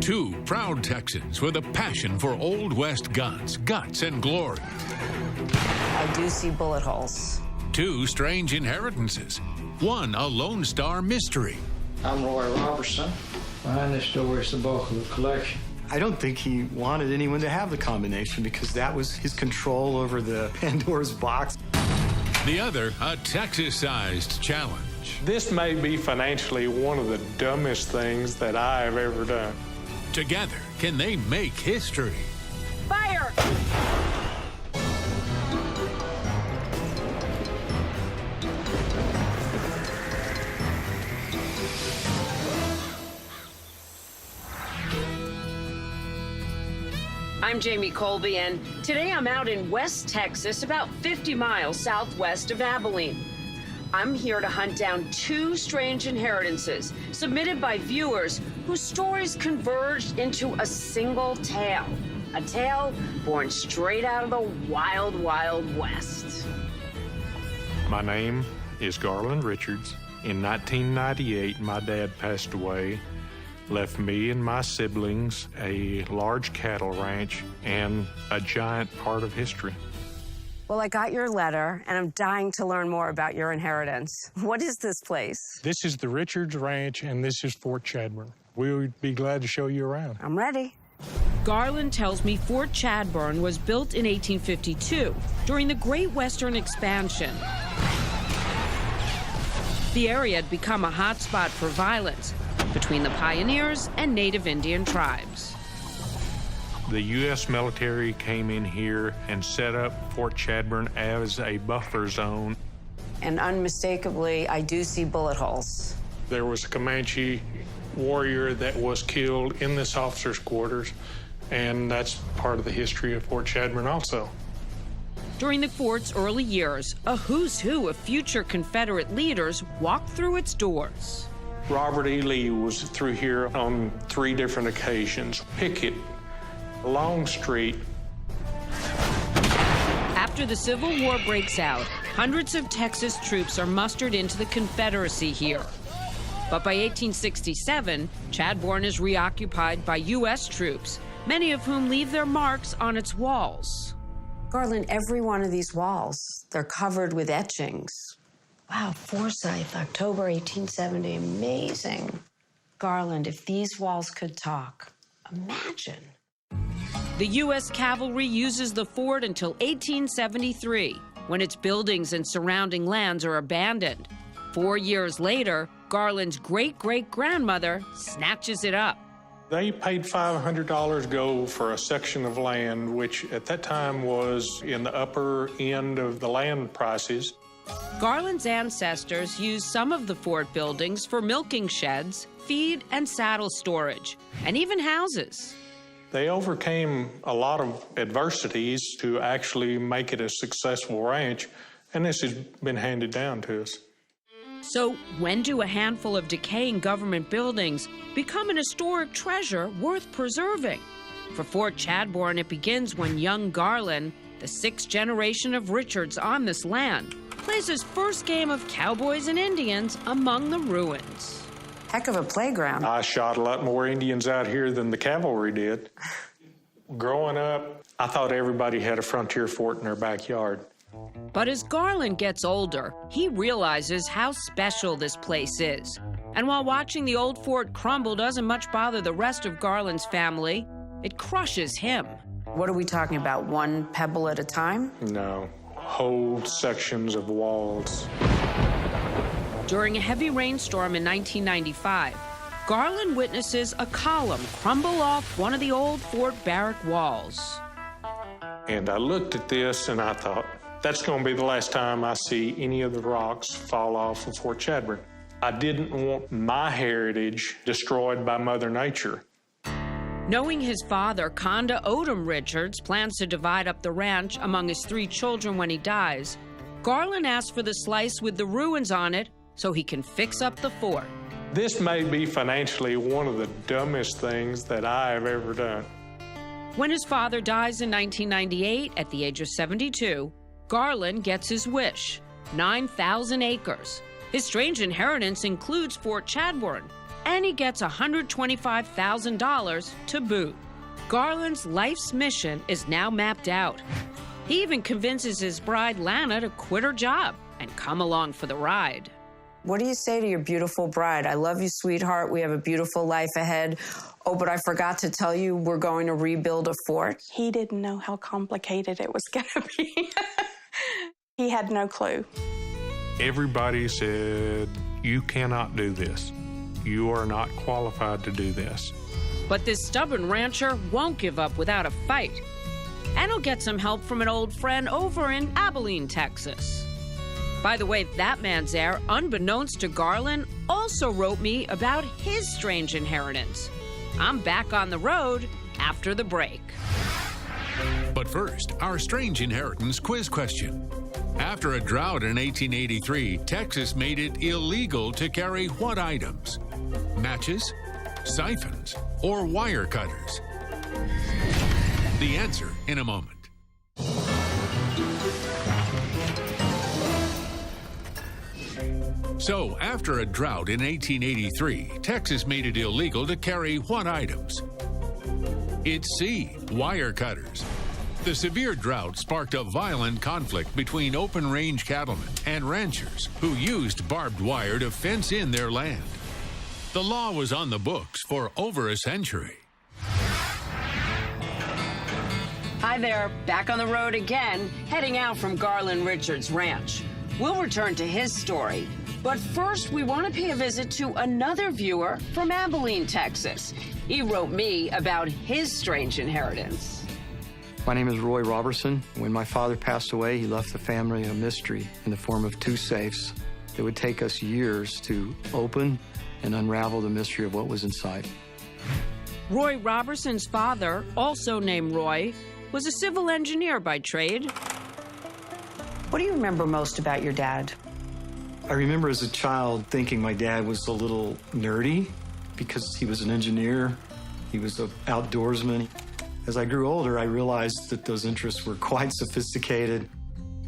Two proud Texans with a passion for Old West guns, and glory. I do see bullet holes. Two strange inheritances. One, a Lone Star mystery. I'm Roy Robertson. Behind this door is the bulk of the collection. I don't think he wanted anyone to have the combination because that was his control over the Pandora's box. The other, a Texas-sized challenge. This may be financially one of the dumbest things that I have ever done. Together, can they make history? Fire! I'm Jamie Colby, and today I'm out in West Texas, about 50 miles southwest of Abilene. I'm here to hunt down two strange inheritances submitted by viewers whose stories converged into a single tale. A tale born straight out of the wild, wild West. My name is Garland Richards. In 1998, my dad passed away, left me and my siblings a large cattle ranch and a giant part of history. Well, I got your letter, and I'm dying to learn more about your inheritance. What is this place? This is the Richards Ranch, and this is Fort Chadbourne. We would be glad to show you around. I'm ready. Garland tells me Fort Chadbourne was built in 1852 during the Great Western Expansion. The area had become a hotspot for violence between the pioneers and native Indian tribes. The U.S. military came in here and set up Fort Chadbourne as a buffer zone. And unmistakably, I do see bullet holes. There was a Comanche warrior that was killed in this officer's quarters, and that's part of the history of Fort Chadbourne also. During the fort's early years, a who's who of future Confederate leaders walked through its doors. Robert E. Lee was through here on 3 different occasions. Pickett, Longstreet. After the Civil War breaks out, hundreds of Texas troops are mustered into the Confederacy here. But by 1867, Chadbourne is reoccupied by U.S. troops, many of whom leave their marks on its walls. Garland, every one of these walls, they're covered with etchings. Wow, Forsyth, October 1870, amazing. Garland, if these walls could talk, imagine. The U.S. cavalry uses the fort until 1873, when its buildings and surrounding lands are abandoned. 4 years later, Garland's great-great-grandmother snatches it up. They paid $500 gold for a section of land, which at that time was in the upper end of the land prices. Garland's ancestors used some of the fort buildings for milking sheds, feed and saddle storage, and even houses. They overcame a lot of adversities to actually make it a successful ranch, and this has been handed down to us. So when do a handful of decaying government buildings become an historic treasure worth preserving? For Fort Chadbourne, it begins when young Garland, the 6th generation of Richards on this land, plays his first game of cowboys and Indians among the ruins. Heck of a playground. I shot a lot more Indians out here than the cavalry did. Growing up, I thought everybody had a frontier fort in their backyard. But as Garland gets older, he realizes how special this place is. And while watching the old fort crumble doesn't much bother the rest of Garland's family, it crushes him. What are we talking about, one pebble at a time? No, whole sections of walls. During a heavy rainstorm in 1995, Garland witnesses a column crumble off one of the old fort barrack walls. And I looked at this and I thought, that's going to be the last time I see any of the rocks fall off of Fort Chadbourne. I didn't want my heritage destroyed by Mother Nature. Knowing his father, Conda Odom Richards, plans to divide up the ranch among his 3 children when he dies, Garland asks for the slice with the ruins on it so he can fix up the fort. This may be financially one of the dumbest things that I have ever done. When his father dies in 1998 at the age of 72, Garland gets his wish, 9,000 acres. His strange inheritance includes Fort Chadbourne, and he gets $125,000 to boot. Garland's life's mission is now mapped out. He even convinces his bride, Lana, to quit her job and come along for the ride. What do you say to your beautiful bride? I love you, sweetheart. We have a beautiful life ahead. Oh, but I forgot to tell you, we're going to rebuild a fort. He didn't know how complicated it was going to be. He had no clue. Everybody said, "You cannot do this. You are not qualified to do this." But this stubborn rancher won't give up without a fight. And he'll get some help from an old friend over in Abilene, Texas. By the way, that man's heir, unbeknownst to Garland, also wrote me about his strange inheritance. I'm back on the road after the break. But first, our strange inheritance quiz question. After a drought in 1883, Texas made it illegal to carry what items? Matches, siphons, or wire cutters? The answer in a moment. So, after a drought in 1883, Texas made it illegal to carry what items? It's C, wire cutters. The severe drought sparked a violent conflict between open-range cattlemen and ranchers who used barbed wire to fence in their land. The law was on the books for over a century. Hi there, back on the road again, heading out from Garland Richards' ranch. We'll return to his story, but first we want to pay a visit to another viewer from Abilene, Texas. He wrote me about his strange inheritance. My name is Roy Robertson. When my father passed away, he left the family a mystery in the form of 2 safes. It would take us years to open and unravel the mystery of what was inside. Roy Robertson's father, also named Roy, was a civil engineer by trade. What do you remember most about your dad? I remember as a child thinking my dad was a little nerdy because he was an engineer. He was an outdoorsman. As I grew older, I realized that those interests were quite sophisticated.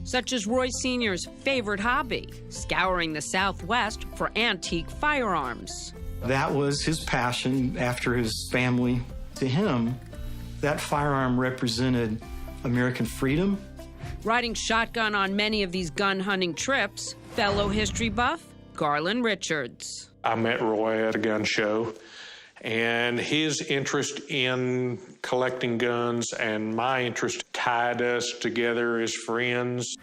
Such as Roy Sr.'s favorite hobby, scouring the Southwest for antique firearms. That was his passion after his family. To him, that firearm represented American freedom. Riding shotgun on many of these gun hunting trips, fellow history buff Garland Richards. I met Roy at a gun show, and his interest in collecting guns and my interest tied us together as friends.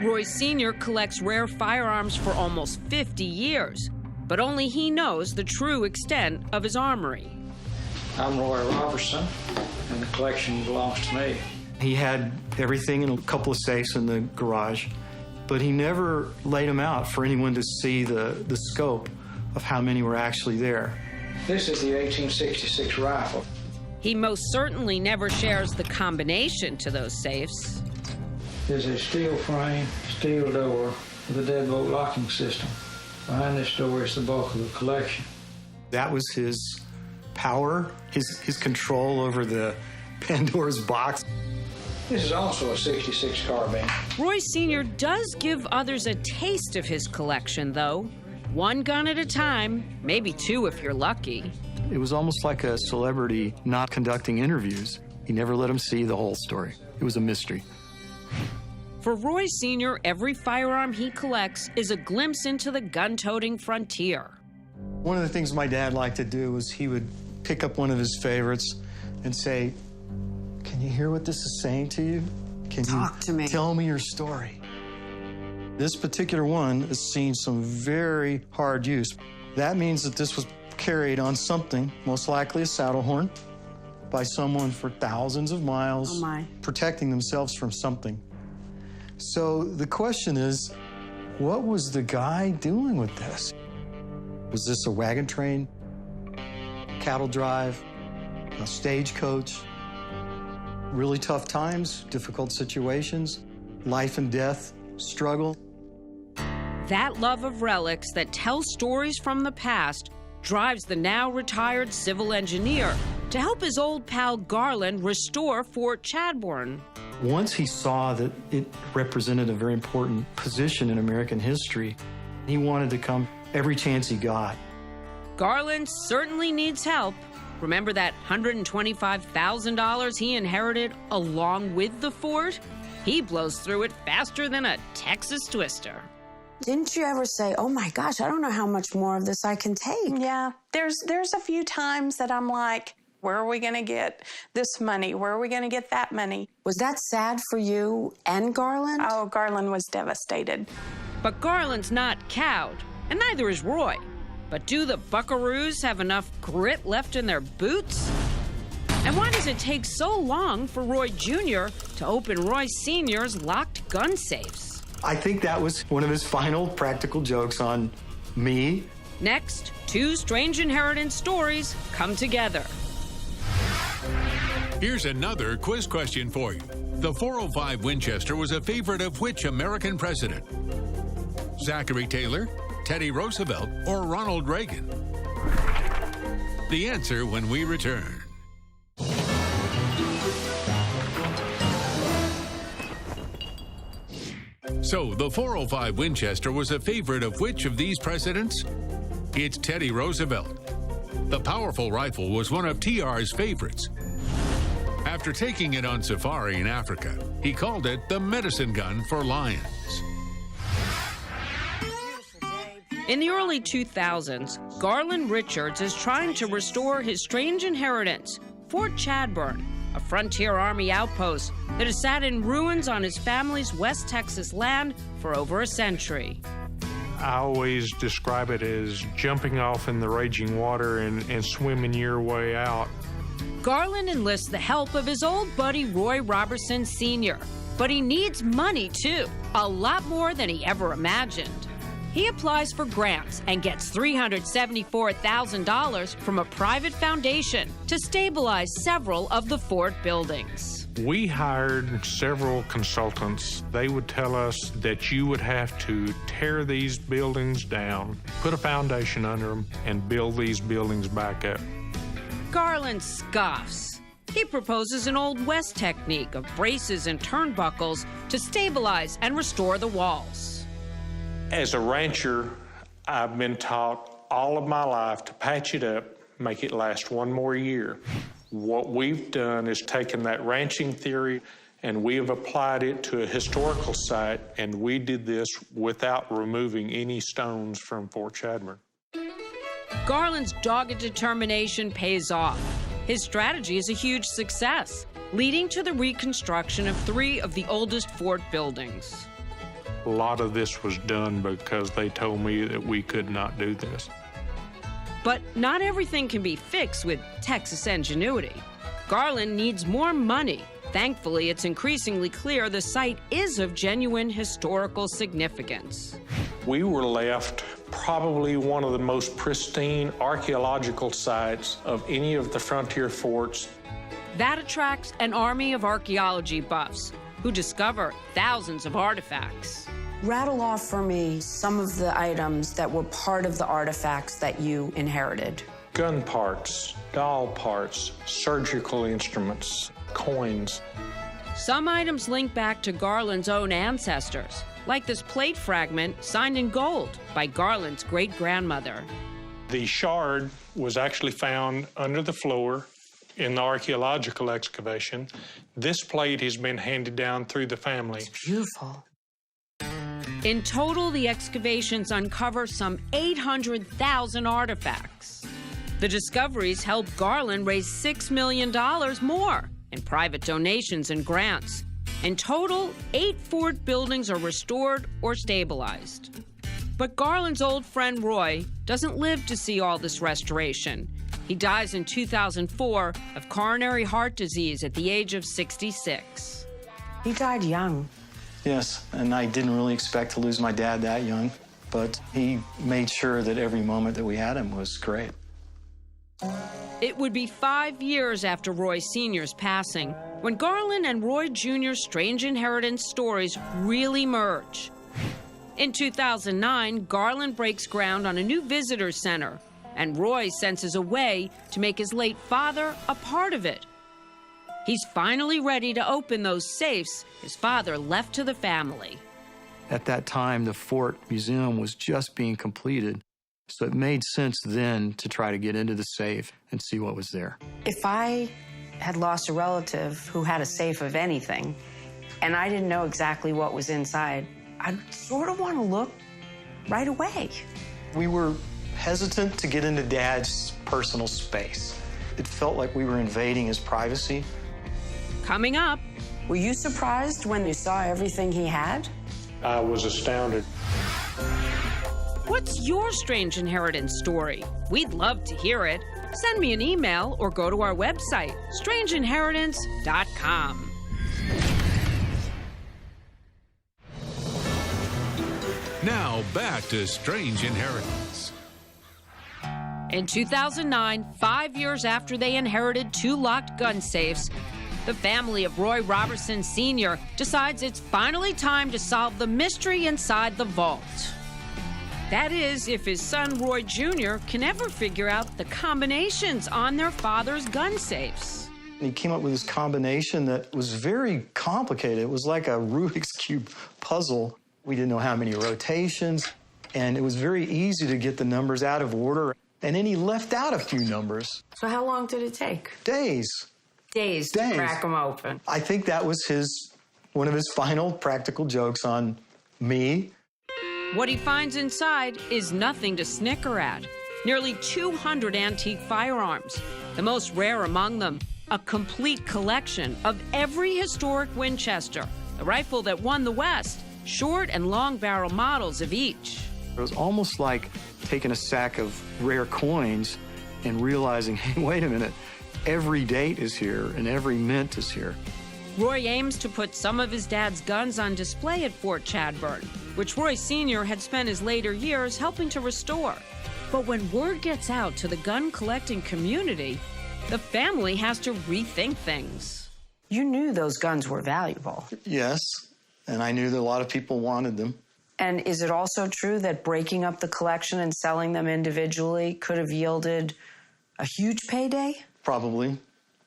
Roy Sr. collects rare firearms for almost 50 years, but only he knows the true extent of his armory. I'm Roy Robertson, and the collection belongs to me. He had everything in a couple of safes in the garage, but he never laid them out for anyone to see the scope of how many were actually there. This is the 1866 rifle. He most certainly never shares the combination to those safes. There's a steel frame, steel door with a deadbolt locking system. Behind this door is the bulk of the collection. That was his power, his control over the Pandora's box. This is also a 66 carbine. Roy Sr. does give others a taste of his collection, though. 1 gun at a time, maybe 2 if you're lucky. It was almost like a celebrity not conducting interviews. He never let them see the whole story. It was a mystery. For Roy Sr., every firearm he collects is a glimpse into the gun-toting frontier. One of the things my dad liked to do was he would pick up one of his favorites and say, "Can you hear what this is saying to you? Can Talk to me. Tell me your story." This particular one has seen some very hard use. That means that this was carried on something, most likely a saddle horn, by someone for thousands of miles, Oh my. protecting themselves from something. So the question is, what was the guy doing with this? Was this a wagon train, cattle drive, a stagecoach? Really tough times, difficult situations, life and death struggle. That love of relics that tell stories from the past drives the now retired civil engineer to help his old pal Garland restore Fort Chadbourne. Once he saw that it represented a very important position in American history, he wanted to come every chance he got. Garland certainly needs help. Remember that $125,000 he inherited along with the fort? He blows through it faster than a Texas Twister. Didn't you ever say, oh my gosh, I don't know how much more of this I can take? Yeah, there's a few times that I'm like, where are we going to get this money? Where are we going to get that money? Was that sad for you and Garland? Oh, Garland was devastated. But Garland's not cowed, and neither is Roy. But do the Buckaroos have enough grit left in their boots? And why does it take so long for Roy Jr. to open Roy Sr.'s locked gun safes? I think that was one of his final practical jokes on me. Next, two strange inheritance stories come together. Here's another quiz question for you. The .405 Winchester was a favorite of which American president? Zachary Taylor, Teddy Roosevelt, or Ronald Reagan? The answer when we return. So, the .405 Winchester was a favorite of which of these presidents? It's Teddy Roosevelt. The powerful rifle was one of TR's favorites. After taking it on safari in Africa, he called it the medicine gun for lions. In the early 2000s, Garland Richards is trying to restore his strange inheritance, Fort Chadbourne, a frontier army outpost that has sat in ruins on his family's West Texas land for over a century. I always describe it as jumping off in the raging water and swimming your way out. Garland enlists the help of his old buddy Roy Robertson Sr., but he needs money too, a lot more than he ever imagined. He applies for grants and gets $374,000 from a private foundation to stabilize several of the fort buildings. We hired several consultants. They would tell us that you would have to tear these buildings down, put a foundation under them, and build these buildings back up. Garland scoffs. He proposes an Old West technique of braces and turnbuckles to stabilize and restore the walls. As a rancher, I've been taught all of my life to patch it up, make it last one more year. What we've done is taken that ranching theory and we have applied it to a historical site, and we did this without removing any stones from Fort Chadbourne. Garland's dogged determination pays off. His strategy is a huge success, leading to the reconstruction of 3 of the oldest fort buildings. A lot of this was done because they told me that we could not do this. But not everything can be fixed with Texas ingenuity. Garland needs more money. Thankfully, it's increasingly clear the site is of genuine historical significance. We were left probably one of the most pristine archaeological sites of any of the frontier forts. That attracts an army of archaeology buffs who discover thousands of artifacts. Rattle off for me some of the items that were part of the artifacts that you inherited. Gun parts, doll parts, surgical instruments, coins. Some items link back to Garland's own ancestors, like this plate fragment signed in gold by Garland's great-grandmother. The shard was actually found under the floor in the archaeological excavation. This plate has been handed down through the family. It's beautiful. In total, the excavations uncover some 800,000 artifacts. The discoveries helped Garland raise $6 million more in private donations and grants. In total, 8 fort buildings are restored or stabilized. But Garland's old friend Roy doesn't live to see all this restoration. He dies in 2004 of coronary heart disease at the age of 66. He died young. Yes, and I didn't really expect to lose my dad that young, but he made sure that every moment that we had him was great. It would be 5 years after Roy Sr.'s passing when Garland and Roy Jr.'s strange inheritance stories really merge. In 2009, Garland breaks ground on a new visitor center, and Roy senses a way to make his late father a part of it. He's finally ready to open those safes his father left to the family. At that time, the Fort Museum was just being completed. So it made sense then to try to get into the safe and see what was there. If I had lost a relative who had a safe of anything, and I didn't know exactly what was inside, I'd sort of want to look right away. We were hesitant to get into Dad's personal space. It felt like we were invading his privacy. Coming up, Were you surprised when you saw everything he had? I was astounded. what's your strange inheritance story? We'd love to hear it. Send me an email or go to our website, strangeinheritance.com. Now back to Strange Inheritance. In 2009, 5 years after they inherited 2 locked gun safes, the family of Roy Robertson Sr. decides it's finally time to solve the mystery inside the vault. That is, if his son Roy Jr. can ever figure out the combinations on their father's gun safes. He came up with this combination that was very complicated. It was like a Rubik's Cube puzzle. We didn't know how many rotations, and it was very easy to get the numbers out of order. And then he left out a few numbers. So how long did it take? Days. Days to crack them open. I think that was one of his final practical jokes on me. What he finds inside is nothing to snicker at. Nearly 200 antique firearms, the most rare among them, a complete collection of every historic Winchester, the rifle that won the West, short and long barrel models of each. It was almost like taking a sack of rare coins and realizing, hey, wait a minute, every date is here and every mint is here. Roy aims to put some of his dad's guns on display at Fort Chadbourne, which Roy Sr. had spent his later years helping to restore. But when word gets out to the gun-collecting community, the family has to rethink things. You knew those guns were valuable. Yes, and I knew that a lot of people wanted them. And is it also true that breaking up the collection and selling them individually could have yielded a huge payday? Probably.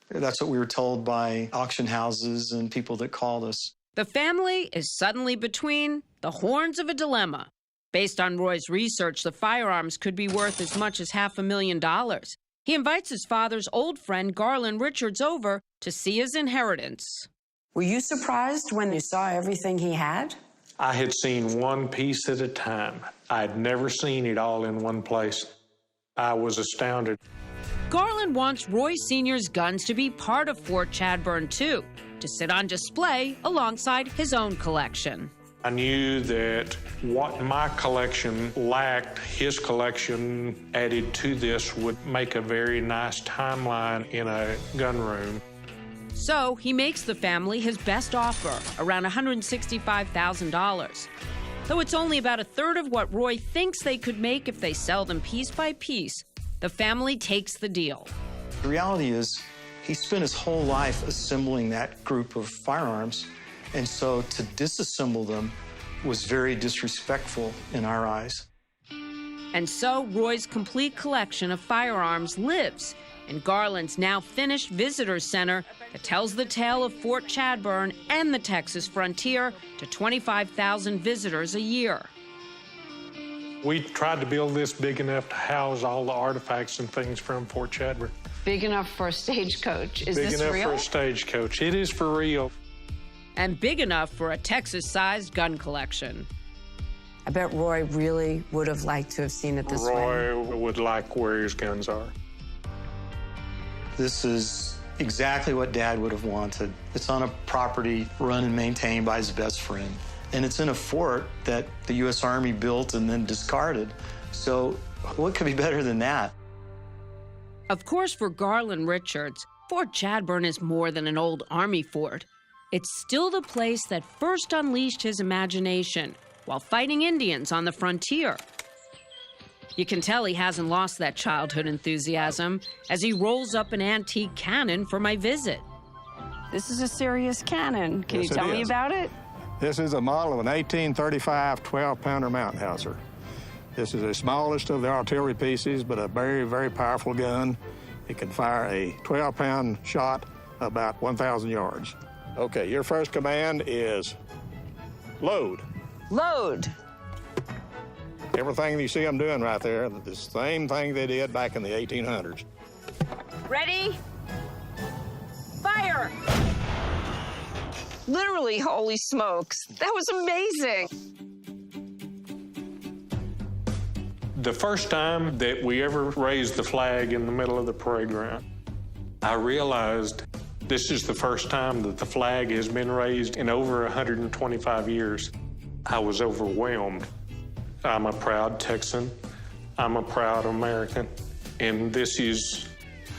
That's what we were told by auction houses and people that called us. The family is suddenly between the horns of a dilemma. Based on Roy's research, the firearms could be worth as much as $500,000. He invites his father's old friend, Garland Richards, over to see his inheritance. Were you surprised when you saw everything he had? I had seen one piece at a time. I'd never seen it all in one place. I was astounded. Garland wants Roy Sr.'s guns to be part of Fort Chadbourne, too, to sit on display alongside his own collection. I knew that what my collection lacked, his collection added to this would make a very nice timeline in a gun room. So he makes the family his best offer, around $165,000. Though it's only about a third of what Roy thinks they could make if they sell them piece by piece, the family takes the deal. The reality is, he spent his whole life assembling that group of firearms, and so to disassemble them was very disrespectful in our eyes. And so Roy's complete collection of firearms lives in Garland's now finished visitor center that tells the tale of Fort Chadbourne and the Texas frontier to 25,000 visitors a year. We tried to build this big enough to house all the artifacts and things from Fort Chadbourne. Big enough for a stagecoach. Is this real? Big enough for a stagecoach. It is for real. And big enough for a Texas-sized gun collection. I bet Roy really would have liked to have seen it this way. Roy would like where his guns are. This is exactly what Dad would have wanted. It's on a property run and maintained by his best friend. And it's in a fort that the U.S. Army built and then discarded. So what could be better than that? Of course, for Garland Richards, Fort Chadbourne is more than an old Army fort. It's still the place that first unleashed his imagination while fighting Indians on the frontier. You can tell he hasn't lost that childhood enthusiasm as he rolls up an antique cannon for my visit. This is a serious cannon. Can Yes, you tell it me is. about it? This is a model of an 1835 12-pounder mountain howitzer. This is the smallest of the artillery pieces, but a very, very powerful gun. It can fire a 12-pound shot about 1,000 yards. Okay, your first command is load. Load. Everything you see them doing right there, the same thing they did back in the 1800s. Ready? Fire! Literally, holy smokes. That was amazing. The first time that we ever raised the flag in the middle of the parade ground, I realized this is the first time that the flag has been raised in over 125 years. I was overwhelmed. I'm a proud Texan. I'm a proud American. And this is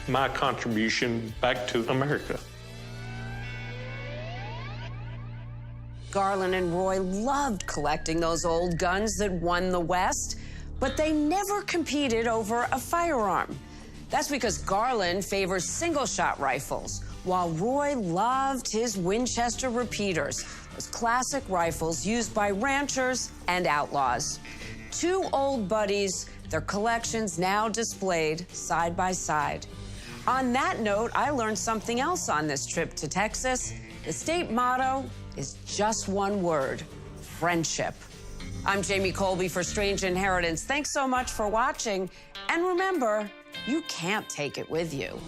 my contribution back to America. Garland and Roy loved collecting those old guns that won the West, but they never competed over a firearm. That's because Garland favors single-shot rifles, while Roy loved his Winchester repeaters, those classic rifles used by ranchers and outlaws. Two old buddies, their collections now displayed side by side. On that note, I learned something else on this trip to Texas. The state motto is just one word: friendship. I'm Jamie Colby for Strange Inheritance. Thanks so much for watching. And remember, you can't take it with you.